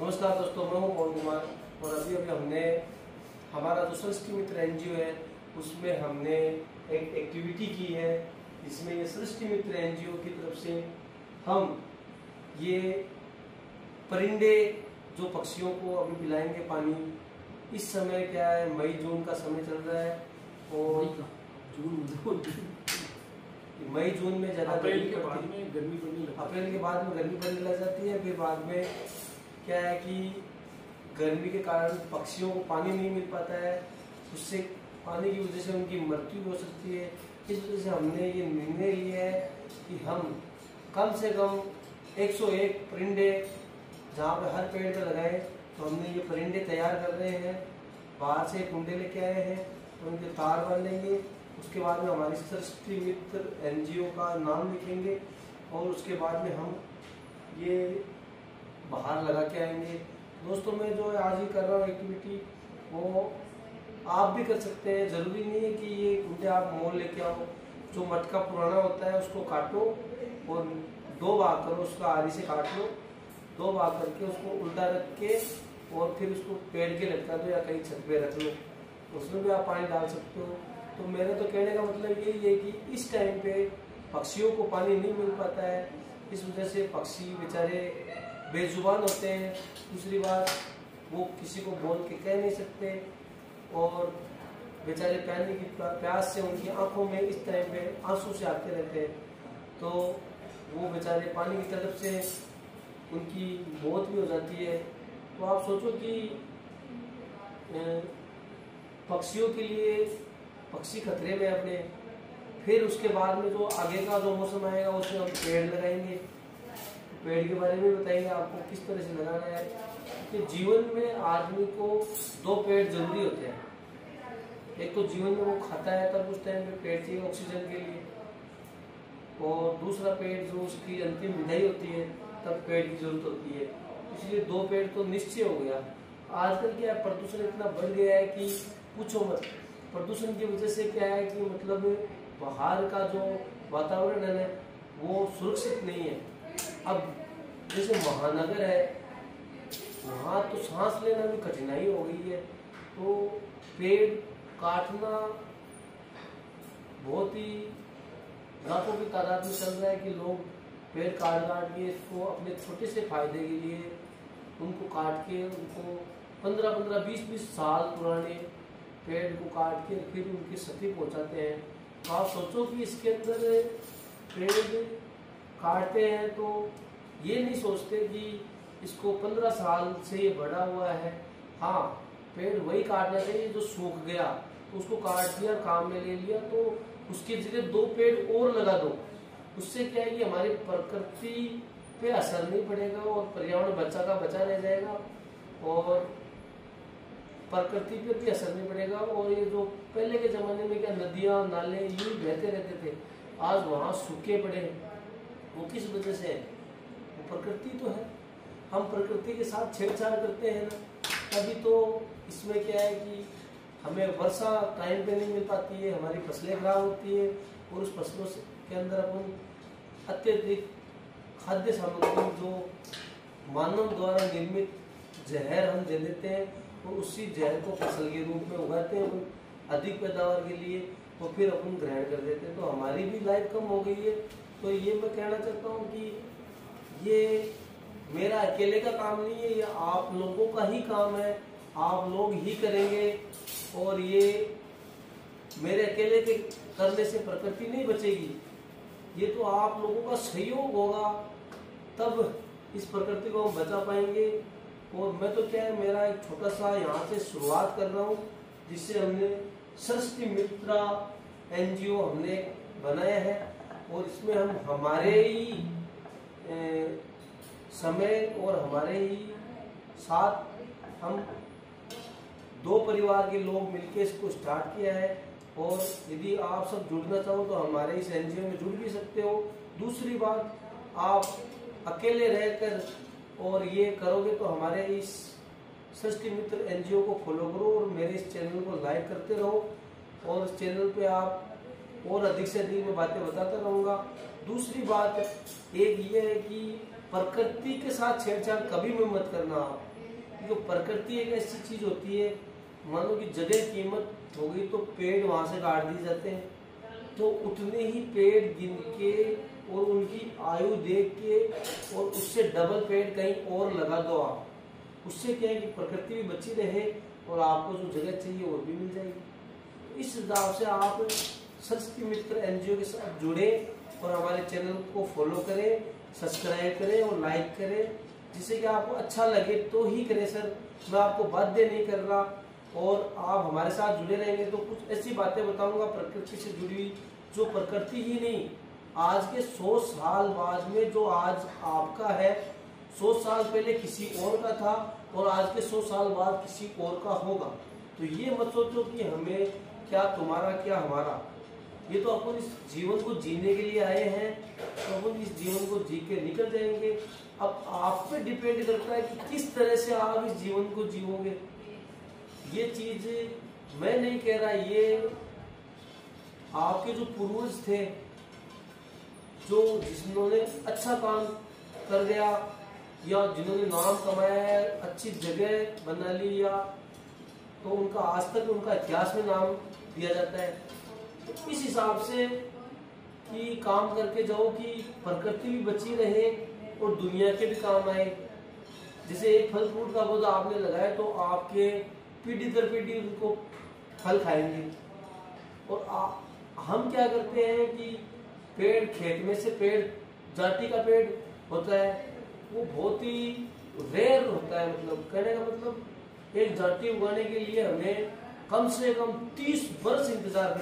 नमस्कार दोस्तों, मैं हूं पवन कुमार और अभी हमने हमारा जो सृष्टि मित्र एनजीओ है उसमें हमने एक एक्टिविटी की है, जिसमें ये सृष्टि मित्र एनजीओ की तरफ से हम ये परिंदे जो पक्षियों को अभी पिलाएंगे पानी। इस समय क्या है, मई जून का समय चल रहा है और मई जून में ज़्यादा अप्रैल के बाद में गर्मी पड़ने लग जाती है। फिर बाद में क्या है कि गर्मी के कारण पक्षियों को पानी नहीं मिल पाता है, उससे पानी की वजह से उनकी मृत्यु हो सकती है। इस वजह से हमने ये निर्णय लिया है कि हम कम से कम 101 परिंदे जहाँ पे हर पेड़ पे लगाएं। तो हमने ये परिंदे तैयार कर रहे हैं, बाहर से कुंडे लेके आए हैं, तो उनके तार बांधेंगे। उसके बाद में हमारी सृष्टि मित्र एनजीओ का नाम लिखेंगे और उसके बाद में हम ये बाहर लगा के आएंगे। दोस्तों, मैं जो आज ही कर रहा हूँ एक्टिविटी, वो आप भी कर सकते हैं। ज़रूरी नहीं है कि ये कुंडे आप मोल लेके आओ। जो मटका पुराना होता है उसको काटो और 2 भाग करो, उसका आरी से काट लो, 2 भाग करके उसको उल्टा रख के और फिर उसको पेड़ के लटका दो या कहीं छत पे रख लो, उसमें भी आप पानी डाल सकते हो। तो मेरे तो कहने का मतलब यही है कि इस टाइम पे पक्षियों को पानी नहीं मिल पाता है, इस वजह से पक्षी बेचारे बेजुबान होते हैं। दूसरी बात, वो किसी को बोल के कह नहीं सकते और बेचारे पानी की प्यास से उनकी आंखों में इस टाइम पे आंसू से आते रहते हैं, तो वो बेचारे पानी की तरफ से उनकी मौत भी हो जाती है। तो आप सोचो कि पक्षियों के लिए पक्षी खतरे में अपने। फिर उसके बाद में जो आगे का जो मौसम आएगा उसमें हम पेड़ लगाएंगे। पेड़ के बारे में बताएंगे आपको किस तरह से लगाना है। कि जीवन में आदमी को 2 पेड़ जरूरी होते हैं। एक तो जीवन में वो खाता है, तब उस टाइम पे पेड़ चाहिए ऑक्सीजन के लिए, और दूसरा पेड़ जो उसकी अंतिम विदाई होती है तब पेड़ की जरूरत होती है। इसलिए 2 पेड़ तो निश्चय हो गया। आजकल क्या प्रदूषण इतना बढ़ गया है कि पूछो मत। प्रदूषण की वजह से क्या है कि मतलब बाहर का जो वातावरण है वो सुरक्षित नहीं है। अब जैसे महानगर है, वहाँ तो सांस लेना भी कठिनाई हो गई है। तो पेड़ काटना बहुत ही लाखों की तादाद में चल रहा है कि लोग पेड़ काट के इसको अपने छोटे से फायदे के लिए उनको काट के उनको 15-15, 20-20 साल पुराने पेड़ को काट के फिर उनकी क्षति पहुंचाते हैं। तो आप सोचो कि इसके अंदर पेड़ काटते हैं तो ये नहीं सोचते कि इसको 15 साल से ये बढ़ा हुआ है। हाँ, पेड़ वही काटना चाहिए जो सूख गया, तो उसको काट दिया, काम में ले लिया, तो उसकी जगह 2 पेड़ और लगा दो। उससे क्या है कि हमारी प्रकृति पे असर नहीं पड़ेगा और पर्यावरण बचा का बचा रह जाएगा और प्रकृति पे भी असर नहीं पड़ेगा। और ये जो पहले के जमाने में क्या नदियां नाले यूं बहते रहते थे, आज वहाँ सूखे पड़े हैं। वो किस वजह से है? वो प्रकृति तो है। हम प्रकृति के साथ छेड़छाड़ करते हैं ना, तभी तो इसमें क्या है कि हमें वर्षा टाइम पे नहीं मिल पाती है, हमारी फसलें खराब होती है और उस फसलों के अंदर अपन अत्यधिक खाद्य सामग्री जो मानव द्वारा निर्मित जहर हम दे देते हैं और उसी जहर को फसल के रूप में उगाते हैं अधिक पैदावार के लिए, तो फिर अपन ग्रहण कर देते हैं। तो हमारी भी लाइफ कम हो गई है। तो ये मैं कहना चाहता हूँ कि ये मेरा अकेले का काम नहीं है, ये आप लोगों का ही काम है, आप लोग ही करेंगे। और ये मेरे अकेले के करने से प्रकृति नहीं बचेगी, ये तो आप लोगों का सहयोग होगा, तब इस प्रकृति को हम बचा पाएंगे। और मैं तो क्या है, मेरा एक छोटा सा यहाँ से शुरुआत कर रहा हूँ, जिससे हमने सृष्टि मित्र एनजीओ हमने बनाया है और इसमें हम हमारे ही समय और हमारे ही साथ हम 2 परिवार के लोग मिलकर इसको स्टार्ट किया है। और यदि आप सब जुड़ना चाहो तो हमारे इस एनजीओ में जुड़ भी सकते हो। दूसरी बात, आप अकेले रहकर और ये करोगे तो हमारे इस सृष्टि मित्र एनजीओ को फॉलो करो और मेरे इस चैनल को लाइक करते रहो। और इस चैनल पे आप और अधिक से अधिक मैं बातें बताता रहूँगा। दूसरी बात एक ये है कि प्रकृति के साथ छेड़छाड़ कभी भी मत करना आप, क्योंकि प्रकृति एक ऐसी चीज होती है, मानो कि जगह कीमत हो गई तो पेड़ वहां से काट दिए जाते हैं, तो उतने ही पेड़ गिन के और उनकी आयु देख के और उससे डबल पेड़ कहीं और लगा दो आप। उससे क्या है कि प्रकृति भी बची रहे और आपको जो जगह चाहिए वो भी मिल जाएगी। इस हिसाब से आप संस्कृति मित्र एनजीओ के साथ जुड़े और हमारे चैनल को फॉलो करें, सब्सक्राइब करें और लाइक करें, जिससे कि आपको अच्छा लगे तो ही करें सर, मैं आपको बाध्य नहीं कर रहा। और आप हमारे साथ जुड़े रहेंगे तो कुछ ऐसी बातें बताऊंगा प्रकृति से जुड़ी, जो प्रकृति ही नहीं, आज के 100 साल बाद में जो आज आपका है, 100 साल पहले किसी और का था और आज के 100 साल बाद किसी और का होगा। तो ये मत सोचो कि हमें क्या तुम्हारा क्या हमारा, ये तो अपन इस जीवन को जीने के लिए आए हैं, तो अपन इस जीवन को जी के निकल जाएंगे। अब आप पे डिपेंड करता है कि किस तरह से आप इस जीवन को जीवोगे। ये चीज मैं नहीं कह रहा, ये आपके जो पूर्वज थे, जो जिन्होंने अच्छा काम कर दिया या जिन्होंने नाम कमाया है, अच्छी जगह बना ली, या तो उनका आज तक उनका इतिहास में नाम दिया जाता है। तो इस हिसाब से कि काम करके जाओ कि प्रकृति भी बची रहे और दुनिया के भी काम आए। जैसे एक फल फ्रूट का पौधा आपने लगाया तो आपके पीढ़ी दर पीढ़ी उनको फल खाएंगे। और हम क्या करते हैं कि पेड़, खेत में से पेड़, जाति का पेड़ होता है, वो बहुत ही रेयर होता है। मतलब कहने का मतलब एक जाति उगाने के लिए हमें कम से कम 30 वर्ष इंतजार